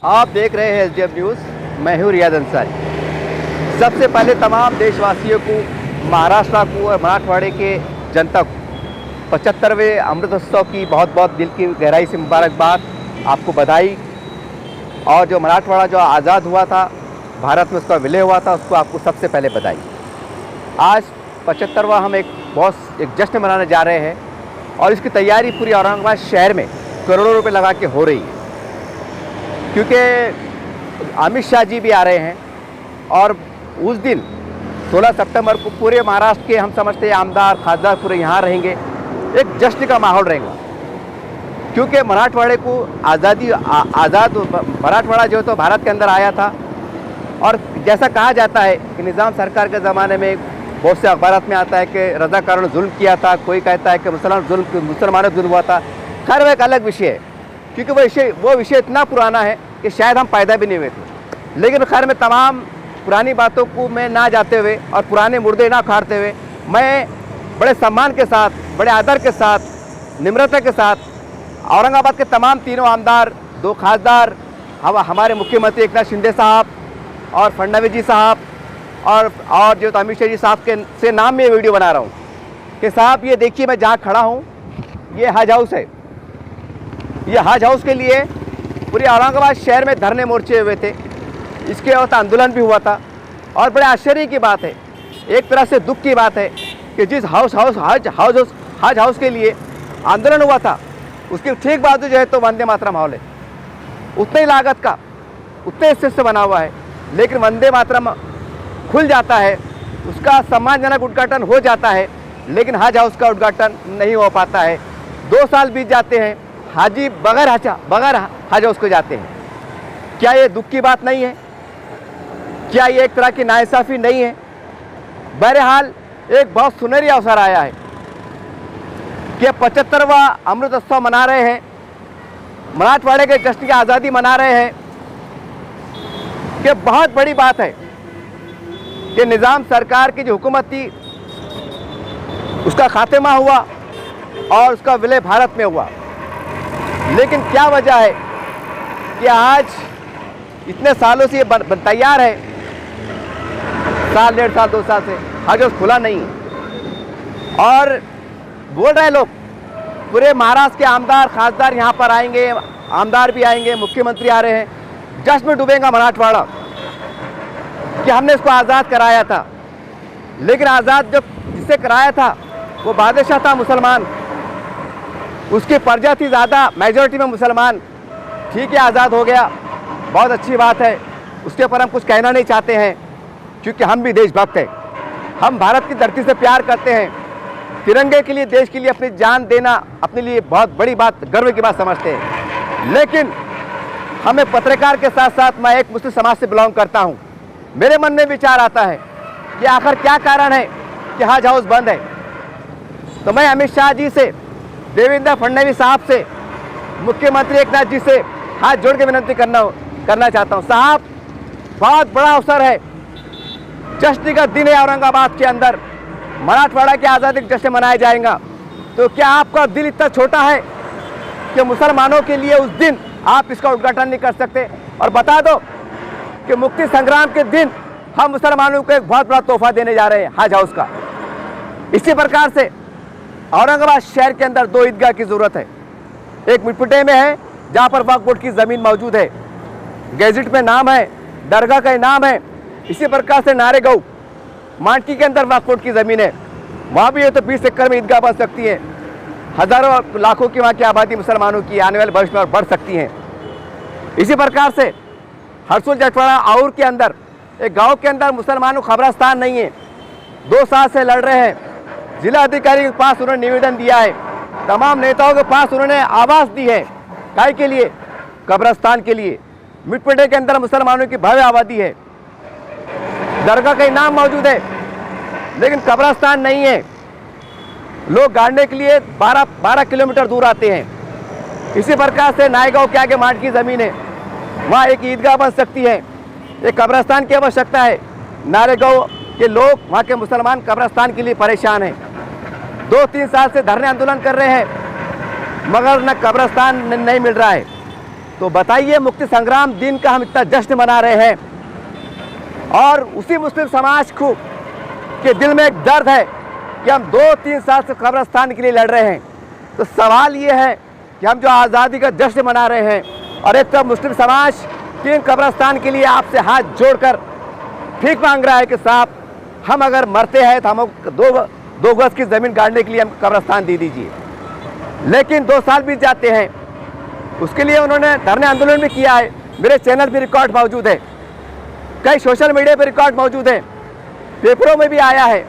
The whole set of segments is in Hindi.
आप देख रहे हैं एसडीएफ न्यूज़। मैं हूँ रियाज अंसारी। सबसे पहले तमाम देशवासियों को, महाराष्ट्र को और मराठवाड़े के जनता को 75वें अमृतोत्सव की बहुत बहुत दिल की गहराई से मुबारकबाद, आपको बधाई। और जो मराठवाड़ा जो आज़ाद हुआ था, भारत में उसका विलय हुआ था, उसको आपको सबसे पहले बधाई। आज 75वां हम एक जश्न मनाने जा रहे हैं और इसकी तैयारी पूरी औरंगाबाद शहर में करोड़ों रुपए लगा के हो रही है, क्योंकि अमित शाह जी भी आ रहे हैं और उस दिन 16 सितंबर को पूरे महाराष्ट्र के हम समझते हैं आमदार खासदार पूरे यहाँ रहेंगे। एक जश्न का माहौल रहेगा, क्योंकि मराठवाड़े को आज़ाद मराठवाड़ा जो तो भारत के अंदर आया था। और जैसा कहा जाता है कि निज़ाम सरकार के ज़माने में बहुत से अखबारात में आता है कि रज़ाकारों ने जुल्म किया था, कोई कहता है कि मुसलमानों जुल्म हुआ था। खैर वो एक अलग विषय है, क्योंकि वो विषय इतना पुराना है कि शायद हम पैदा भी नहीं हुए थे। लेकिन खैर में तमाम पुरानी बातों को मैं ना जाते हुए और पुराने मुर्दे ना खाड़ते हुए, मैं बड़े सम्मान के साथ, बड़े आदर के साथ, निम्रता के साथ औरंगाबाद के तमाम तीनों आमदार, 2 खासदार, हमारे मुख्यमंत्री एकनाथ शिंदे साहब और फडणवीस जी साहब और जो अमित शाह जी साहब से नाम में ये वीडियो बना रहा हूँ कि साहब ये देखिए, मैं जहाँ खड़ा हूँ ये हज हाउस है। ये हज हाउस के लिए पूरे औरंगाबाद शहर में धरने मोर्चे हुए थे, इसके वक्त आंदोलन भी हुआ था। और बड़े आश्चर्य की बात है, एक तरह से दुख की बात है कि जिस हज हाउस के लिए आंदोलन हुआ था, उसके ठीक बाजू जो है तो वंदे मातरम हॉल है। उतने ही लागत का, उतने हिस्से से बना हुआ है, लेकिन वंदे मातरम खुल जाता है, उसका सम्मानजनक उद्घाटन हो जाता है, लेकिन हज हाउस का उद्घाटन नहीं हो पाता है। 2 साल बीत जाते हैं, हाजी बगैर हज हाउस को जाते हैं। क्या ये दुख की बात नहीं है? क्या ये एक तरह की नाइंसाफ़ी नहीं है? बहरहाल एक बहुत सुनहरी अवसर आया है कि 75वां अमृतोत्सव मना रहे हैं, मराठवाड़े के जश्न की आज़ादी मना रहे हैं। कि बहुत बड़ी बात है कि निज़ाम सरकार की जो हुकूमत थी उसका खात्मा हुआ और उसका विलय भारत में हुआ। लेकिन क्या वजह है कि आज इतने सालों से ये तैयार है, साल, 1.5 साल, 2 साल से हज हाउस खुला नहीं है। और बोल रहे लोग, पूरे महाराष्ट्र के आमदार खासदार यहाँ पर आएंगे, आमदार भी आएंगे, मुख्यमंत्री आ रहे हैं, जश्न में डूबेगा मराठवाड़ा कि हमने इसको आज़ाद कराया था। लेकिन आज़ाद जो जिससे कराया था वो बादशाह था मुसलमान, उसकी प्रजा थी ज़्यादा, मेजॉरिटी में मुसलमान। ठीक है, आज़ाद हो गया, बहुत अच्छी बात है, उसके ऊपर हम कुछ कहना नहीं चाहते हैं, क्योंकि हम भी देशभक्त हैं। हम भारत की धरती से प्यार करते हैं, तिरंगे के लिए, देश के लिए अपनी जान देना अपने लिए बहुत बड़ी बात, गर्व की बात समझते हैं। लेकिन हमें पत्रकार के साथ साथ, मैं एक मुस्लिम समाज से बिलोंग करता हूँ, मेरे मन में विचार आता है कि आखिर क्या कारण है कि हज हाउस बंद है। तो मैं अमित शाह जी से, देवेंद्र फडणवीस साहब से, मुख्यमंत्री एकनाथ जी से हाथ जोड़ के विनती करना चाहता हूँ। साहब, बहुत बड़ा अवसर है, जश्न का दिन है औरंगाबाद के अंदर, मराठवाड़ा की आज़ादी का जश्न मनाया जाएगा। तो क्या आपका दिल इतना छोटा है कि मुसलमानों के लिए उस दिन आप इसका उद्घाटन नहीं कर सकते? और बता दो कि मुक्ति संग्राम के दिन हम मुसलमानों को एक बहुत बड़ा तोहफा देने जा रहे हैं, हज हाउस का। इसी प्रकार से औरंगाबाद शहर के अंदर 2 ईदगाह की ज़रूरत है। एक मिटपुटे में है, जहाँ पर वक्फ बोर्ड की ज़मीन मौजूद है, गैजेट में नाम है, दरगाह का नाम है। इसी प्रकार से नारेगांव मांडकी के अंदर वक्फ बोर्ड की ज़मीन है, वहाँ भी ये तो 20 एकड़ में ईदगाह बन सकती है। हज़ारों लाखों की वहाँ की आबादी मुसलमानों की आने वाले भविष्य में और बढ़ सकती हैं। इसी प्रकार से हरसूल जटवाड़ा और के अंदर एक गांव के अंदर मुसलमानों का कब्रस्तान नहीं है, 2 साल से लड़ रहे हैं। जिला अधिकारी के पास उन्होंने निवेदन दिया है, तमाम नेताओं के पास उन्होंने आवाज़ दी है, काय के लिए? कब्रस्तान के लिए। मिटपुटे के अंदर मुसलमानों की भव्य आबादी है, दरगाह का नाम मौजूद है, लेकिन कब्रस्तान नहीं है। लोग गाड़ने के लिए 12 किलोमीटर दूर आते हैं। इसी प्रकार से नायगांव के आगे मांड की ज़मीन है, वहाँ एक ईदगाह बन सकती है, एक कब्रस्तान की आवश्यकता है। नारेगांव के लोग, वहाँ के मुसलमान कब्रस्तान के लिए परेशान हैं, 2-3 साल से धरने आंदोलन कर रहे हैं, मगर न कब्रस्तान नहीं मिल रहा है। तो बताइए, मुक्ति संग्राम दिन का हम इतना जश्न मना रहे हैं और उसी मुस्लिम समाज को के दिल में एक दर्द है कि हम 2-3 साल से कब्रिस्तान के लिए लड़ रहे हैं। तो सवाल ये है कि हम जो आज़ादी का जश्न मना रहे हैं और एक तरफ मुस्लिम समाज 3 कब्रिस्तान के लिए आपसे हाथ जोड़कर भीख मांग रहा है कि साहब, हम अगर मरते हैं तो हम दो गज की ज़मीन गाड़ने के लिए हम कब्रिस्तान दे दीजिए। लेकिन 2 साल बीत जाते हैं, उसके लिए उन्होंने धरने आंदोलन भी किया है। मेरे चैनल पर रिकॉर्ड मौजूद है, कई सोशल मीडिया पर रिकॉर्ड मौजूद है, पेपरों में भी आया है।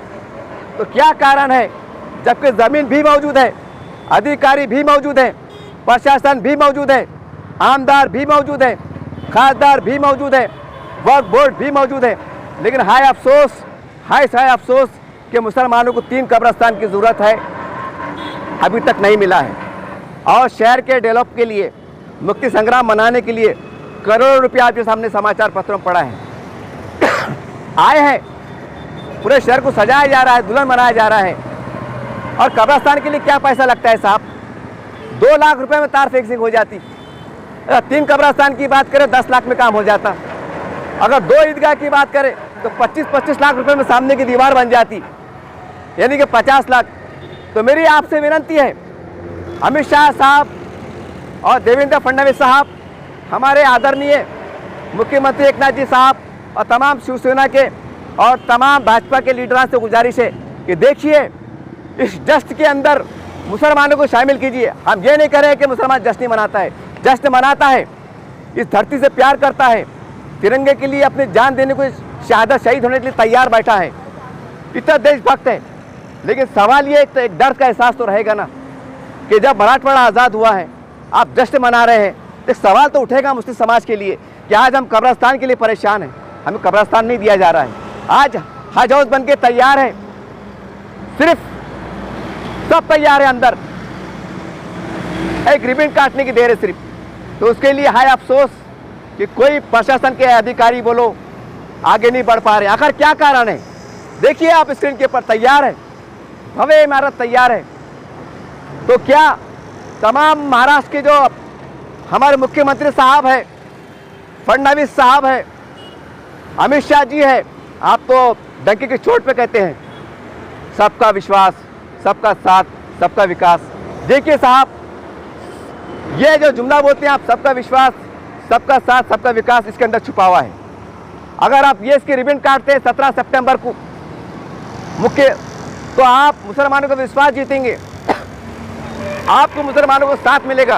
तो क्या कारण है, जबकि ज़मीन भी मौजूद है, अधिकारी भी मौजूद है, प्रशासन भी मौजूद है, आमदार भी मौजूद है, खासदार भी मौजूद है, वक्फ बोर्ड भी मौजूद है, लेकिन हाय अफसोस कि मुसलमानों को 3 कब्रिस्तान की ज़रूरत है, अभी तक नहीं मिला है। और शहर के डेवलप के लिए, मुक्ति संग्राम मनाने के लिए करोड़ों रुपया आपके सामने समाचार पत्रों में पड़ा है। आए हैं, पूरे शहर को सजाया जा रहा है, दुल्हन मनाया जा रहा है। और कब्रिस्तान के लिए क्या पैसा लगता है साहब? 2 लाख रुपए में तार फिक्सिंग हो जाती। 3 कब्रिस्तान की बात करें 10 लाख में काम हो जाता। अगर 2 ईदगाह की बात करें तो 25-25 लाख रुपए में सामने की दीवार बन जाती, यानी कि 50 लाख। तो मेरी आपसे विनती है, अमित शाह साहब और देवेंद्र फडणवीस साहब, हमारे आदरणीय मुख्यमंत्री एकनाथ जी साहब और तमाम शिवसेना के और तमाम भाजपा के लीडरों से गुजारिश है कि देखिए, इस जश्न के अंदर मुसलमानों को शामिल कीजिए। हम ये नहीं कह रहे कि मुसलमान जश्न मनाता है, जश्न मनाता है, इस धरती से प्यार करता है, तिरंगे के लिए अपनी जान देने को, शहादत शहीद होने के लिए तैयार बैठा है, इतना देशभक्त है। लेकिन सवाल ये, एक दर्द का एहसास तो रहेगा ना कि जब मराठवाड़ा आज़ाद हुआ है, आप जश्न मना रहे हैं, तो एक सवाल तो उठेगा मुस्लिम समाज के लिए कि आज हम कब्रिस्तान के लिए परेशान हैं, हमें कब्रिस्तान नहीं दिया जा रहा है। आज हज हाउस बन के तैयार है, सिर्फ सब तैयार है, अंदर एक रिबन काटने की देर है सिर्फ। तो उसके लिए हाय अफसोस कि कोई प्रशासन के अधिकारी बोलो आगे नहीं बढ़ पा रहे। आखिर क्या कारण है? देखिए आप स्क्रीन के ऊपर, तैयार है, भव्य इमारत तैयार है। तो क्या तमाम महाराष्ट्र के जो हमारे मुख्यमंत्री साहब है, फडणवीस साहब है, अमित शाह जी है, आप तो डंके की चोट पे कहते हैं सबका विश्वास, सबका साथ, सबका विकास। देखिए साहब, ये जो जुमला बोलते हैं आप, सबका विश्वास, सबका साथ, सबका विकास, इसके अंदर छुपा हुआ है। अगर आप ये इसकी रिबन काटते हैं 17 सितंबर को मुख्य, तो आप मुसलमानों का विश्वास जीतेंगे, आपको मुसलमानों को साथ मिलेगा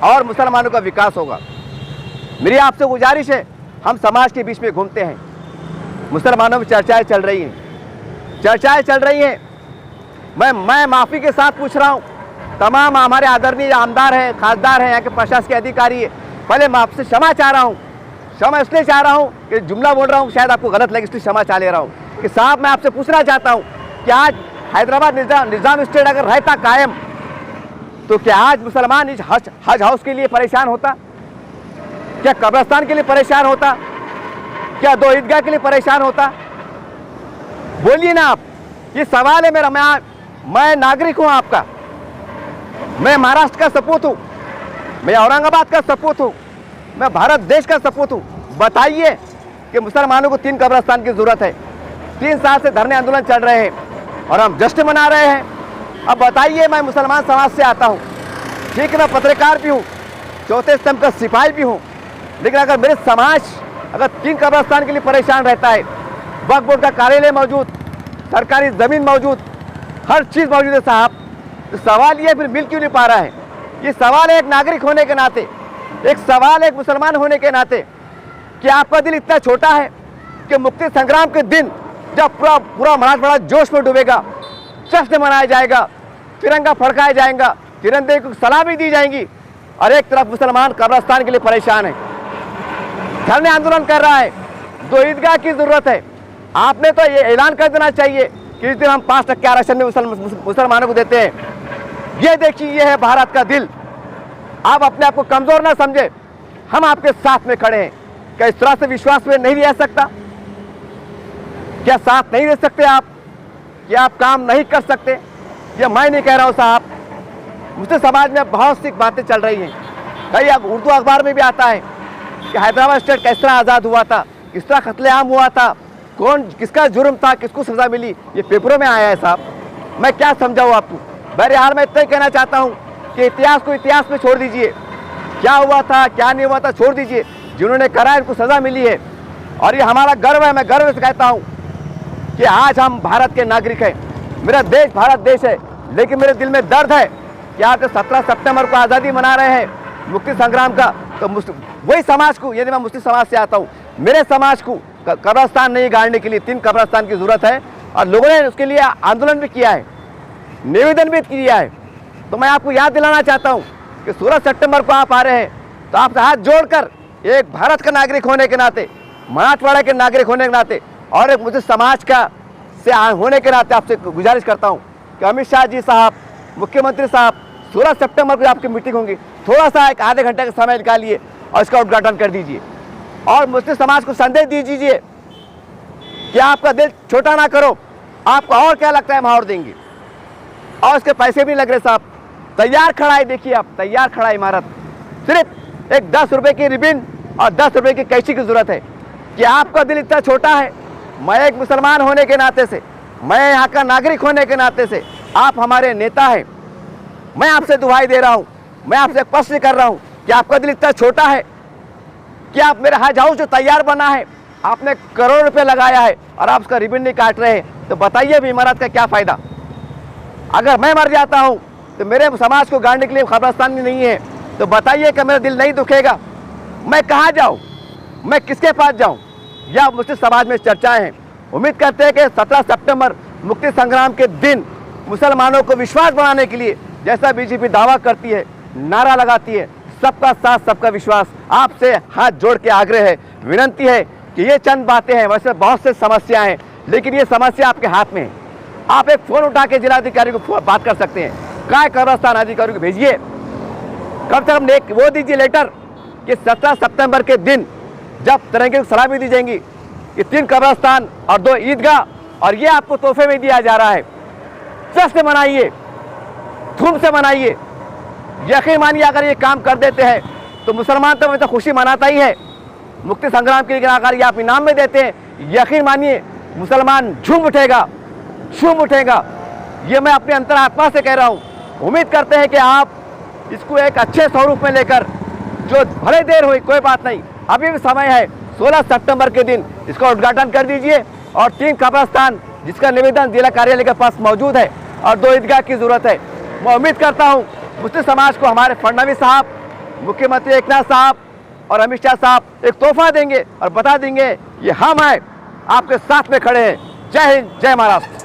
और मुसलमानों का विकास होगा। मेरी आपसे गुजारिश है, हम समाज के बीच में घूमते हैं, मुसलमानों में चर्चाएं चल रही हैं, मैं माफ़ी के साथ पूछ रहा हूं, तमाम हमारे आदरणीय आमदार हैं, खासदार हैं, यहाँ के प्रशासन के अधिकारी है, पहले मैं आपसे क्षमा चाह रहा हूं। क्षमा इसलिए चाह रहा हूं कि जुमला बोल रहा हूं, शायद आपको गलत लगे, इसलिए क्षमा चाह ले रहा हूं कि साहब, मैं आपसे पूछना चाहता हूं कि आज हैदराबाद निज़ाम स्टेट अगर रहता कायम, तो क्या आज मुसलमान इस हज हाउस के लिए परेशान होता? क्या कब्रिस्तान के लिए परेशान होता? क्या 2 ईदगाह के लिए परेशान होता? बोलिए ना आप। ये सवाल है मेरा। मैं नागरिक हूं आपका, मैं महाराष्ट्र का सपूत हूं, मैं औरंगाबाद का सपूत हूं, मैं भारत देश का सपूत हूं। बताइए कि मुसलमानों को 3 कब्रिस्तान की जरूरत है। 3 साल से धरने आंदोलन चल रहे हैं और हम जश्न मना रहे हैं। अब बताइए, मैं मुसलमान समाज से आता हूं, ठीक है, मैं पत्रकार भी हूं, चौथे स्तंभ का सिपाही भी हूं, लेकिन अगर मेरे समाज अगर 3 कब्रिस्तान के लिए परेशान रहता है, वक्फ बोर्ड का कार्यालय मौजूद, सरकारी ज़मीन मौजूद, हर चीज़ मौजूद है साहब, तो सवाल ये फिर मिल क्यों नहीं पा रहा है? ये सवाल है एक नागरिक होने के नाते, एक सवाल है एक मुसलमान होने के नाते, कि आपका दिल इतना छोटा है कि मुक्ति संग्राम के दिन जब पूरा मराठवाड़ा जोश में डूबेगा, जश्न मनाया जाएगा, तिरंगा फड़काया जाएगा, तिरंगे को सलामी दी जाएंगी, और एक तरफ मुसलमान कब्रिस्तान के लिए परेशान है, धरने आंदोलन कर रहा है, 2 ईदगाह की जरूरत है। आपने तो ये ऐलान कर देना चाहिए कि इस दिन हम 5% आरक्षण में मुसलमानों को देते हैं। ये देखिए, ये है भारत का दिल। आप अपने आप को कमजोर ना समझे, हम आपके साथ में खड़े हैं। क्या इस तरह से विश्वास में नहीं रह सकता? क्या साथ नहीं दे सकते आप? क्या आप काम नहीं कर सकते? ये मैं नहीं कह रहा हूं साहब, मुझसे समाज में बहुत सी बातें चल रही हैं, कई उर्दू अखबार में भी आता है कि हैदराबाद स्टेट किस तरह आज़ाद हुआ था, किस तरह कत्लेआम हुआ था, कौन किसका जुर्म था, किसको सज़ा मिली, ये पेपरों में आया है साहब। मैं क्या समझाऊँ आपको। बहरहाल मैं इतना ही कहना चाहता हूँ कि इतिहास को इतिहास में छोड़ दीजिए, क्या हुआ था क्या नहीं हुआ था छोड़ दीजिए। जिन्होंने करा है उनको सज़ा मिली है और ये हमारा गर्व है। मैं गर्व से कहता हूँ कि आज हम भारत के नागरिक हैं। मेरा देश भारत देश है, लेकिन मेरे दिल में दर्द है कि आज 17 सितंबर को आज़ादी मना रहे हैं मुक्ति संग्राम का, तो वही समाज को, यदि मैं मुस्लिम समाज से आता हूँ, मेरे समाज को कब्रस्तान नहीं गाड़ने के लिए 3 कब्रस्तान की ज़रूरत है और लोगों ने उसके लिए आंदोलन भी किया है, निवेदन भी किया है। तो मैं आपको याद दिलाना चाहता हूँ कि 16 सितंबर को आप आ रहे हैं, तो आपसे हाथ जोड़कर एक भारत का नागरिक होने के नाते, मराठवाड़ा के नागरिक होने के नाते और एक मुस्लिम समाज का से होने के नाते आपसे गुजारिश करता हूँ कि अमित शाह जी साहब, मुख्यमंत्री साहब, 16 सितंबर को आपकी मीटिंग होंगी, थोड़ा सा एक आधे घंटे का समय निकालिए और इसका उद्घाटन कर दीजिए और मुस्लिम समाज को संदेश दीजिए कि आपका दिल छोटा ना करो, आपको और क्या लगता है हम और देंगे। और इसके पैसे भी लग रहे साहब, तैयार खड़ा है, देखिए आप, तैयार खड़ा है इमारत। सिर्फ एक 10 रुपये की रिबिन और 10 रुपये की कैंची की ज़रूरत है कि आपका दिल इतना छोटा है। मैं एक मुसलमान होने के नाते से, मैं यहाँ का नागरिक होने के नाते से, आप हमारे नेता हैं, मैं आपसे दुहाई दे रहा हूँ, मैं आपसे प्रश्न कर रहा हूँ कि आपका दिल इतना छोटा है कि आप मेरा हज हाउस जो तैयार बना है, आपने करोड़ रुपए लगाया है और आप उसका रिबिन नहीं काट रहे हैं, तो बताइए अभी इमारत का क्या फ़ायदा। अगर मैं मर जाता हूँ तो मेरे समाज को गाड़ने के लिए कब्रिस्तान भी नहीं है, तो बताइए कि मेरा दिल नहीं दुखेगा। मैं कहाँ जाऊँ, मैं किसके पास जाऊँ। या मुस्लिम समाज में चर्चाएं हैं। उम्मीद करते हैं कि 17 सितंबर मुक्ति संग्राम के दिन मुसलमानों को विश्वास बढ़ाने के लिए, जैसा बीजेपी दावा करती है, नारा लगाती है, सबका साथ सबका विश्वास, आपसे हाथ जोड़ के आग्रह है, विनंती है कि ये चंद बातें हैं, वैसे बहुत से समस्याएं हैं, लेकिन ये समस्या आपके हाथ में है। आप एक फ़ोन उठा के जिलाधिकारी को बात कर सकते हैं, काय कब्रिस्तान अधिकारी को भेजिए, कम से कम एक वो दीजिए लेटर कि 17 सितंबर के दिन जब तिरंगे को सलामी दी जाएंगी, ये 3 कब्रिस्तान और 2 ईदगाह, और ये आपको तोहफे में दिया जा रहा है। जश्न मनाइए, धूम से मनाइए। यकीन मानिए अगर ये काम कर देते हैं तो मुसलमान तो हमें तो खुशी मनाता ही है। मुक्ति संग्राम के लिए अगर ये आप इनाम में देते हैं, यकीन मानिए मुसलमान झूम उठेगा, झूम उठेगा। ये मैं अपने अंतरात्मा से कह रहा हूँ। उम्मीद करते हैं कि आप इसको एक अच्छे स्वरूप में लेकर, जो भले देर हुई कोई बात नहीं, अभी भी समय है, 16 सितंबर के दिन इसका उद्घाटन कर दीजिए। और 3 कब्रिस्तान जिसका निवेदन जिला कार्यालय के पास मौजूद है और 2 ईदगाह की ज़रूरत है। मैं उम्मीद करता हूँ मुस्लिम समाज को हमारे फडणवीस साहब, मुख्यमंत्री एकनाथ साहब और अमित शाह साहब एक तोहफा देंगे और बता देंगे ये हम हैं, आपके साथ में खड़े हैं। जय हिंद, जय महाराष्ट्र।